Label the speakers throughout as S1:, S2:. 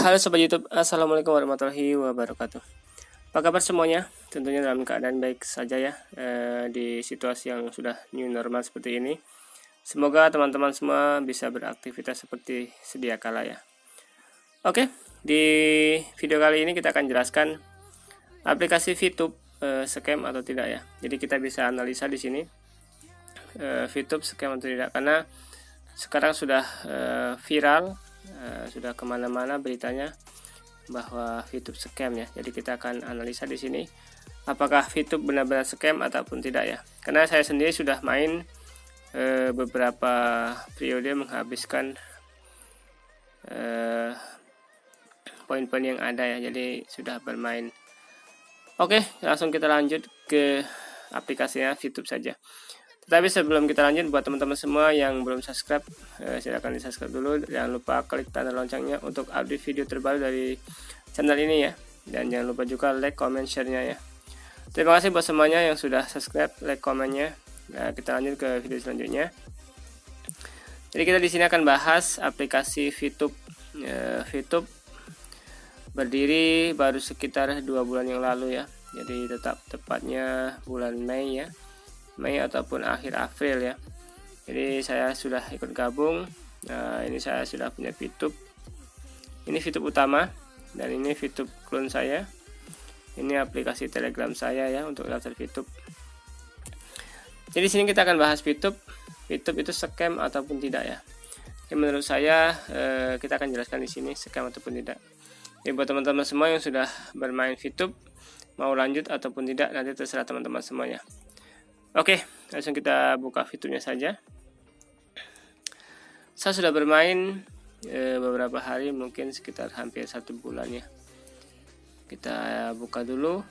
S1: Halo Sobat YouTube, Assalamualaikum warahmatullahi wabarakatuh. Apa kabar semuanya? Tentunya dalam keadaan baik saja ya, di situasi yang sudah new normal seperti ini. Semoga teman-teman semua bisa beraktivitas seperti sedia kala ya. Oke, di video kali ini kita akan jelaskan aplikasi VTube scam atau tidak ya. Jadi kita bisa analisa di sini VTube scam atau tidak, karena sekarang sudah viral. Sudah kemana-mana beritanya bahwa VTube scam ya. Jadi kita akan analisa di sini apakah VTube benar-benar scam ataupun tidak ya. Karena saya sendiri sudah main beberapa periode, menghabiskan poin-poin yang ada ya. Jadi sudah bermain. Oke, langsung kita lanjut ke aplikasinya VTube saja. Tapi sebelum kita lanjut, buat teman-teman semua yang belum subscribe, silahkan di subscribe dulu. Jangan lupa klik tanda loncengnya untuk update video terbaru dari channel ini ya. Dan jangan lupa juga like, comment, share-nya ya. Terima kasih buat semuanya yang sudah subscribe, like, komennya. Nah, kita lanjut ke video selanjutnya. Jadi kita di sini akan bahas aplikasi VTube. VTube berdiri baru sekitar 2 bulan yang lalu ya. Jadi tepatnya bulan Mei ya. Mei ataupun akhir April ya. Jadi saya sudah ikut gabung. Nah, ini saya sudah punya VTube. Ini VTube utama dan ini VTube clone saya. Ini aplikasi Telegram saya ya untuk daftar VTube. Jadi di sini kita akan bahas VTube. VTube itu scam ataupun tidak ya. Jadi menurut saya kita akan jelaskan di sini scam ataupun tidak. Jadi buat teman-teman semua yang sudah bermain VTube, mau lanjut ataupun tidak, nanti terserah teman-teman semuanya. Oke, langsung kita buka fiturnya saja. Saya sudah bermain beberapa hari, mungkin sekitar hampir 1 bulan ya. Kita buka dulu.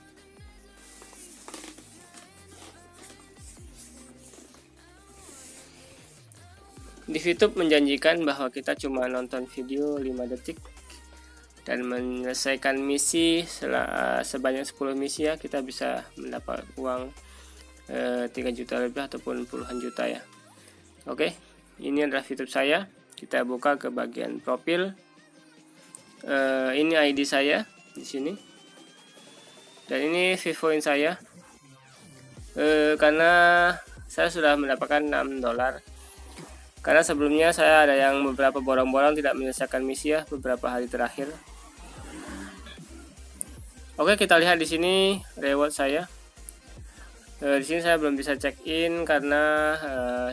S1: Di VTube menjanjikan bahwa kita cuma nonton video 5 detik dan menyelesaikan misi sebanyak 10 misi ya, kita bisa mendapat uang 3 juta lebih ataupun puluhan juta ya. Oke, ini adalah VTube saya. Kita buka ke bagian profil. Ini ID saya di sini. Dan ini Vivoin saya. Karena saya sudah mendapatkan $6. Karena sebelumnya saya ada yang beberapa borong-borong tidak menyelesaikan misi ya beberapa hari terakhir. Oke, kita lihat di sini reward saya. Di sini saya belum bisa check in karena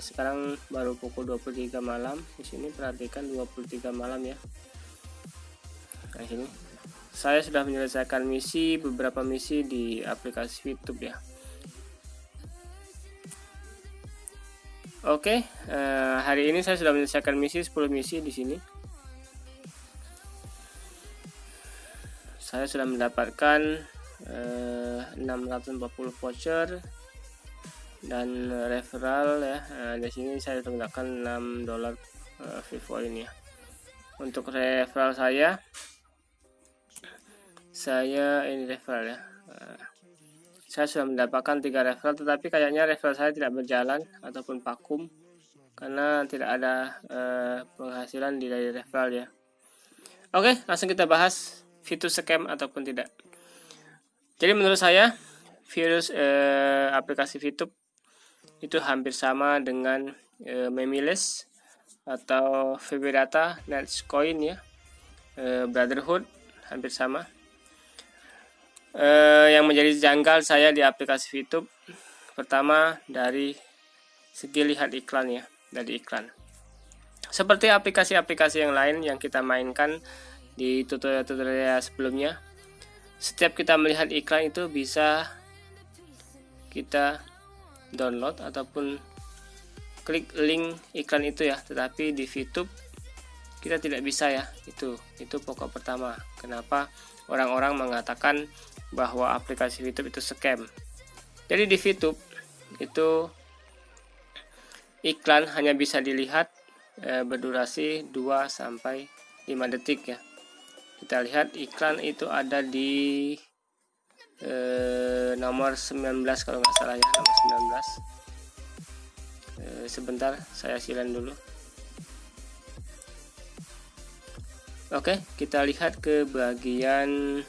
S1: sekarang baru pukul 23 malam. Di sini perhatikan 23 malam ya. Nah, sini saya sudah menyelesaikan beberapa misi di aplikasi VTube ya. Oke, hari ini saya sudah menyelesaikan 10 misi di sini. Saya sudah mendapatkan 640 voucher dan referral ya. Di sini saya sudah mendapatkan $6 Vivoin ya. Untuk referral saya ini referral ya. Saya sudah mendapatkan 3 referral, tetapi kayaknya referral saya tidak berjalan ataupun vakum karena tidak ada penghasilan dari referral ya. Oke, langsung kita bahas VTube scam ataupun tidak. Jadi menurut saya virus aplikasi VTube itu hampir sama dengan Memeles atau VBData, Netscoin ya, Brotherhood, hampir sama. Yang menjadi janggal saya di aplikasi VTube, pertama dari segi lihat iklan ya, dari iklan. Seperti aplikasi-aplikasi yang lain yang kita mainkan di tutorial-tutorial sebelumnya, setiap kita melihat iklan itu bisa kita download ataupun klik link iklan itu ya, tetapi di VTube kita tidak bisa ya. Itu pokok pertama kenapa orang-orang mengatakan bahwa aplikasi VTube itu scam. Jadi di VTube itu iklan hanya bisa dilihat berdurasi 2-5 detik ya. Kita lihat iklan itu ada di nomor 19 kalau nggak salah ya, nomor 19. Sebentar saya silent dulu. Oke, kita lihat ke bagian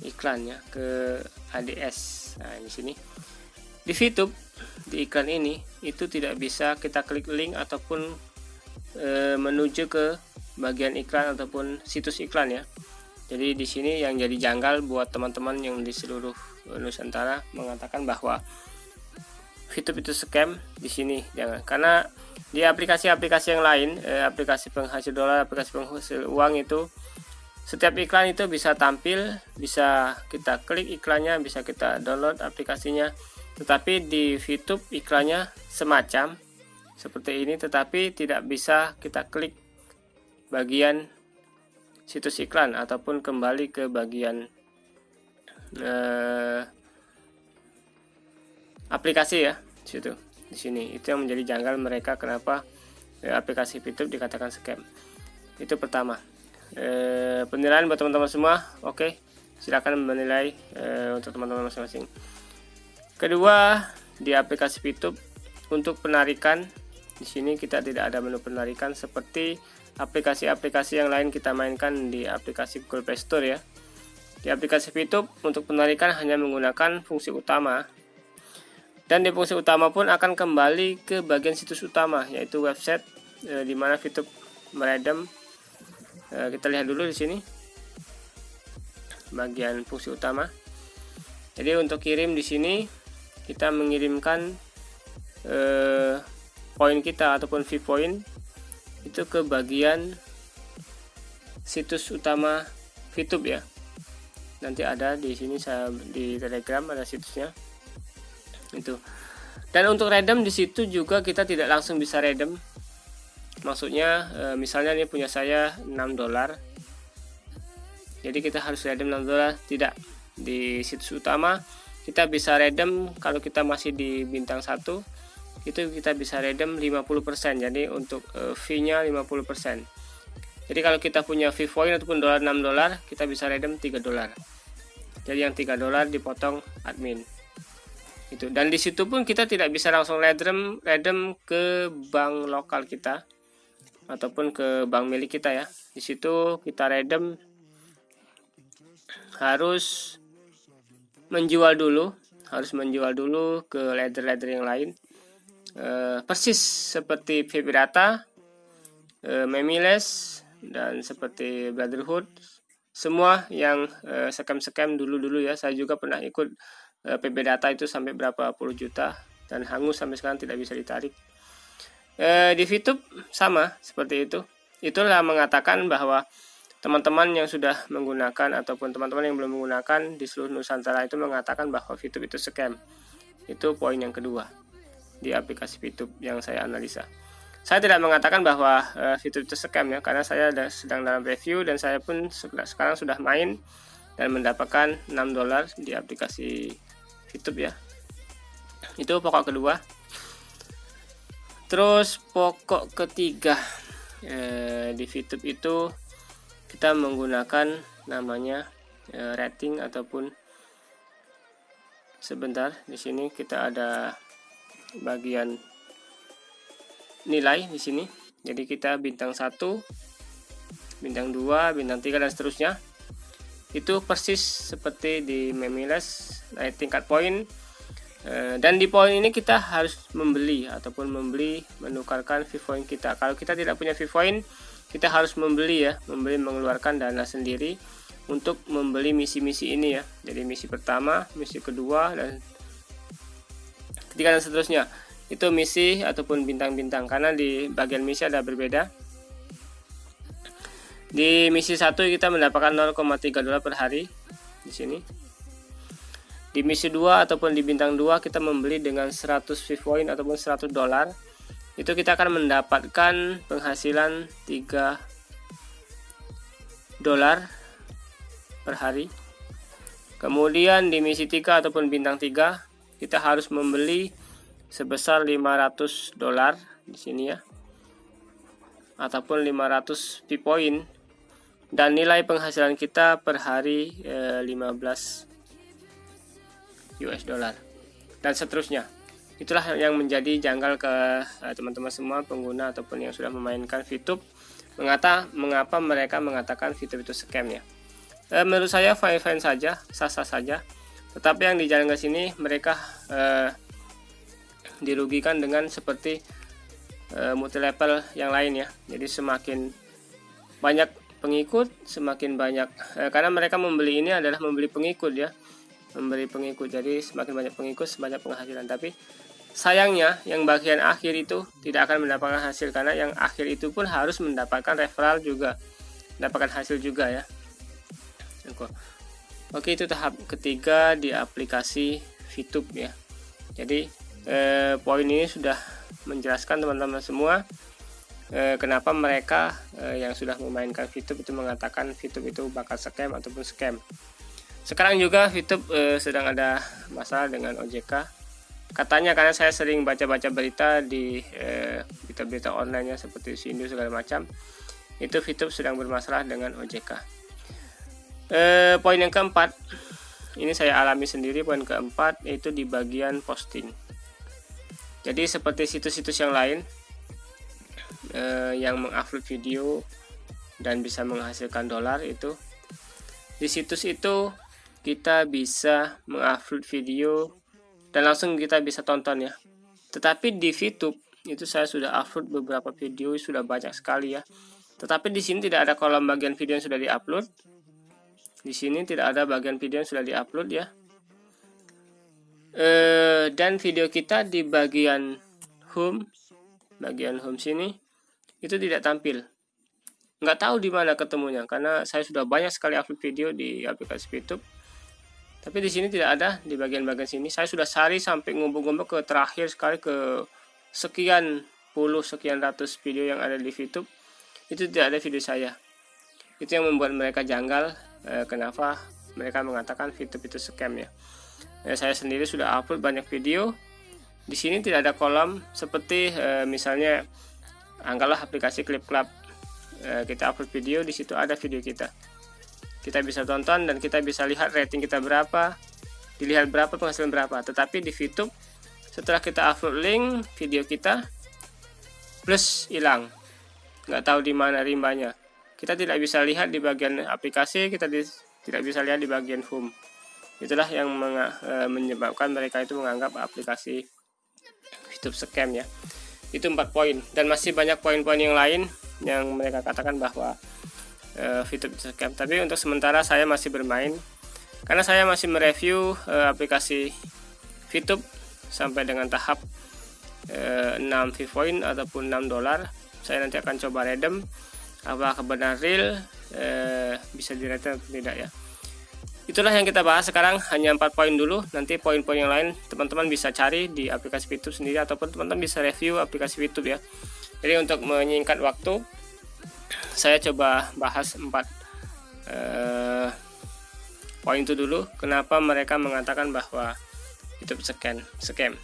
S1: iklan ya, ke ADS. Nah, di sini di VTube, di iklan ini itu tidak bisa kita klik link ataupun menuju ke bagian iklan ataupun situs iklan ya. Jadi di sini yang jadi janggal buat teman-teman yang di seluruh Nusantara mengatakan bahwa VTube itu scam, di sini jangan. Karena di aplikasi-aplikasi yang lain, aplikasi penghasil dolar, aplikasi penghasil uang itu, setiap iklan itu bisa tampil, bisa kita klik iklannya, bisa kita download aplikasinya. Tetapi di VTube iklannya semacam seperti ini, tetapi tidak bisa kita klik bagian situs iklan ataupun kembali ke bagian aplikasi ya, situ. Di sini itu yang menjadi janggal mereka, kenapa aplikasi VTube dikatakan scam. Itu pertama. Penilaian buat teman-teman semua. Oke, silakan menilai untuk teman-teman masing-masing. Kedua, di aplikasi VTube untuk penarikan, di sini kita tidak ada menu penarikan seperti aplikasi-aplikasi yang lain kita mainkan di aplikasi Google Play Store ya. Di aplikasi VTube untuk penarikan hanya menggunakan fungsi utama. Dan di fungsi utama pun akan kembali ke bagian situs utama, yaitu website di mana VTube meredam. Kita lihat dulu di sini bagian fungsi utama. Jadi untuk kirim di sini kita mengirimkan poin kita ataupun view point itu ke bagian situs utama VTube ya. Nanti ada di sini, saya di Telegram ada situsnya itu. Dan untuk redeem di situ juga kita tidak langsung bisa redeem. Maksudnya misalnya ini punya saya $6. Jadi kita harus redeem $6, tidak. Di situs utama kita bisa redeem kalau kita masih di bintang 1 itu kita bisa redeem 50%. Jadi untuk fee-nya 50%. Jadi kalau kita punya fee point ataupun $6, kita bisa redeem $3. Jadi yang $3 dipotong admin. Itu. Dan di situ pun kita tidak bisa langsung redeem ke bank lokal kita ataupun ke bank milik kita ya. Di situ kita redeem harus menjual dulu ke ledger yang lain. Persis seperti VP Data, Memiles, dan seperti Brotherhood, semua yang scam dulu ya. Saya juga pernah ikut PB Data itu sampai berapa puluh juta dan hangus sampai sekarang tidak bisa ditarik. Di VTube sama seperti itu. Itulah mengatakan bahwa teman-teman yang sudah menggunakan ataupun teman-teman yang belum menggunakan di seluruh Nusantara itu mengatakan bahwa VTube itu scam. Itu poin yang kedua di aplikasi VTube yang saya analisa. Saya tidak mengatakan bahwa VTube itu scam ya, karena saya sedang dalam review dan saya pun sekarang sudah main dan mendapatkan $6 di aplikasi VTube ya. Itu pokok kedua. Terus pokok ketiga, di VTube itu kita menggunakan namanya rating ataupun sebentar, di sini kita ada bagian nilai di sini. Jadi kita bintang 1, bintang 2, bintang 3 dan seterusnya. Itu persis seperti di Memiles, naik tingkat poin. Dan di poin ini kita harus membeli ataupun menukarkan fee point kita. Kalau kita tidak punya fee point, kita harus membeli ya, mengeluarkan dana sendiri untuk membeli misi-misi ini ya. Jadi misi pertama, misi kedua, dan ketiga dan seterusnya. Itu misi ataupun bintang-bintang, karena di bagian misi ada berbeda. Di misi 1 kita mendapatkan $0,3 per hari di sini. Di misi 2 ataupun di bintang 2 kita membeli dengan 100 fee point ataupun $100. Itu kita akan mendapatkan penghasilan $3 per hari. Kemudian di misi 3 ataupun bintang 3 kita harus membeli sebesar $500 di sini ya, ataupun 500 fee point, dan nilai penghasilan kita per hari $15 dan seterusnya. Itulah yang menjadi janggal ke teman-teman semua pengguna ataupun yang sudah memainkan VTube Mengapa mereka mengatakan VTube itu scam ya? Menurut saya fine-fine saja, sah-sah saja. Tetapi yang di Jalan Gas ini mereka dirugikan dengan seperti multi level yang lain ya. Jadi semakin banyak pengikut, semakin banyak karena mereka membeli ini adalah membeli pengikut ya, membeli pengikut. Jadi semakin banyak pengikut, sebanyak penghasilan. Tapi sayangnya yang bagian akhir itu tidak akan mendapatkan hasil, karena yang akhir itu pun harus mendapatkan referral juga, mendapatkan hasil juga ya. Oke, itu tahap ketiga di aplikasi VTube ya. Jadi poin ini sudah menjelaskan teman-teman semua kenapa mereka yang sudah memainkan VTube itu mengatakan VTube itu bakal scam ataupun scam. Sekarang juga VTube sedang ada masalah dengan OJK. Katanya, karena saya sering baca-baca berita di berita-berita online nya seperti Indo segala macam, itu VTube sedang bermasalah dengan OJK. Poin yang keempat, ini saya alami sendiri. Poin keempat yaitu di bagian posting. Jadi seperti situs-situs yang lain yang mengupload video dan bisa menghasilkan dolar, itu di situs itu kita bisa mengupload video dan langsung kita bisa tonton ya. Tetapi di VTube itu saya sudah upload beberapa video, sudah banyak sekali ya. Tetapi di sini tidak ada kolom bagian video yang sudah diupload. Di sini tidak ada bagian video yang sudah diupload ya. Dan video kita di bagian home sini itu tidak tampil. Nggak tahu di mana ketemunya, karena saya sudah banyak sekali upload video di aplikasi VTube. Tapi di sini tidak ada di bagian-bagian sini. Saya sudah cari sampai ngumpul-ngumpul ke terakhir sekali, ke sekian ratus video yang ada di VTube. Itu tidak ada video saya. Itu yang membuat mereka janggal. Kenapa mereka mengatakan VTube itu scam ya. Saya sendiri sudah upload banyak video. Di sini tidak ada kolom seperti misalnya anggaplah aplikasi Clip Club. Kita upload video, di situ ada video kita. Kita bisa tonton dan kita bisa lihat rating kita berapa, dilihat berapa, penghasilan berapa. Tetapi di VTube setelah kita upload link video kita, plus hilang. Nggak tahu di mana rimbanya. Kita tidak bisa lihat di bagian aplikasi, kita tidak bisa lihat di bagian home. Itulah yang menyebabkan mereka itu menganggap aplikasi VTube scam ya. Itu 4 poin, dan masih banyak poin-poin yang lain yang mereka katakan bahwa VTube scam. Tapi untuk sementara saya masih bermain, karena saya masih mereview aplikasi VTube sampai dengan tahap 6 V-Point ataupun $6. Saya nanti akan coba redeem apakah benar real bisa di-redeem atau tidak ya. Itulah yang kita bahas sekarang, hanya 4 poin dulu. Nanti poin-poin yang lain teman-teman bisa cari di aplikasi VTube sendiri, ataupun teman-teman bisa review aplikasi VTube ya. Jadi untuk menyingkat waktu, saya coba bahas 4 poin itu dulu. Kenapa mereka mengatakan bahwa VTube scam.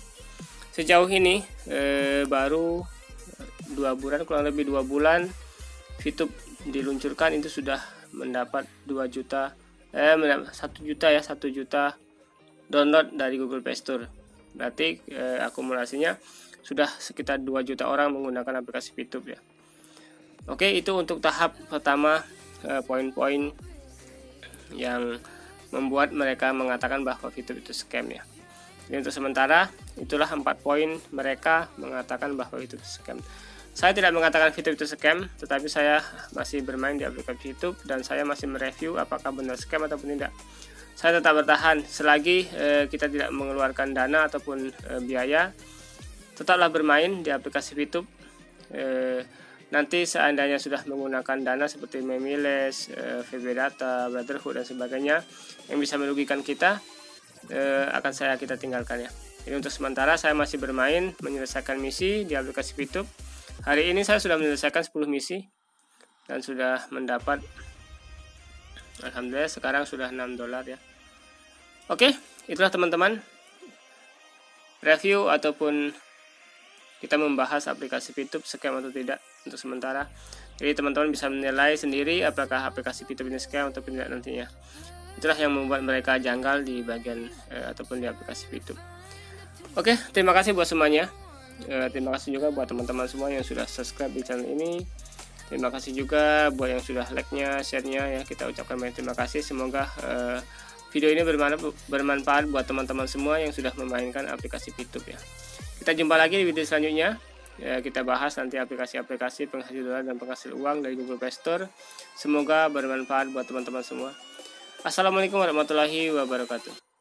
S1: Sejauh ini baru 2 bulan, kurang lebih 2 bulan VTube diluncurkan, itu sudah mendapat 1 juta download dari Google Play Store. Berarti akumulasinya sudah sekitar 2 juta orang menggunakan aplikasi VTube ya. Oke, itu untuk tahap pertama, poin-poin yang membuat mereka mengatakan bahwa VTube itu scam ya. Jadi untuk sementara itulah 4 poin mereka mengatakan bahwa itu scam. Saya tidak mengatakan VTube itu scam, tetapi saya masih bermain di aplikasi VTube dan saya masih mereview apakah benar scam ataupun tidak. Saya tetap bertahan selagi kita tidak mengeluarkan dana ataupun biaya. Tetaplah bermain di aplikasi VTube. Nanti seandainya sudah menggunakan dana seperti Memiles, VB Data, Brotherhood dan sebagainya yang bisa merugikan kita, akan kita tinggalkan ya. Jadi untuk sementara saya masih bermain menyelesaikan misi di aplikasi VTube. Hari ini saya sudah menyelesaikan 10 misi dan sudah mendapat, alhamdulillah sekarang sudah $6 ya. Oke, itulah teman-teman review ataupun kita membahas aplikasi VTube scam atau tidak untuk sementara. Jadi teman-teman bisa menilai sendiri apakah aplikasi VTube ini scam atau tidak nantinya. Itulah yang membuat mereka janggal di bagian ataupun di aplikasi VTube. Oke, terima kasih buat semuanya. Terima kasih juga buat teman-teman semua yang sudah subscribe di channel ini. Terima kasih juga buat yang sudah like-nya, share-nya ya. Kita ucapkan banyak terima kasih. Semoga video ini bermanfaat buat teman-teman semua yang sudah memainkan aplikasi VTube ya. Kita jumpa lagi di video selanjutnya. Ya, kita bahas nanti aplikasi-aplikasi penghasil dolar dan penghasil uang dari Google Play Store. Semoga bermanfaat buat teman-teman semua. Assalamualaikum warahmatullahi wabarakatuh.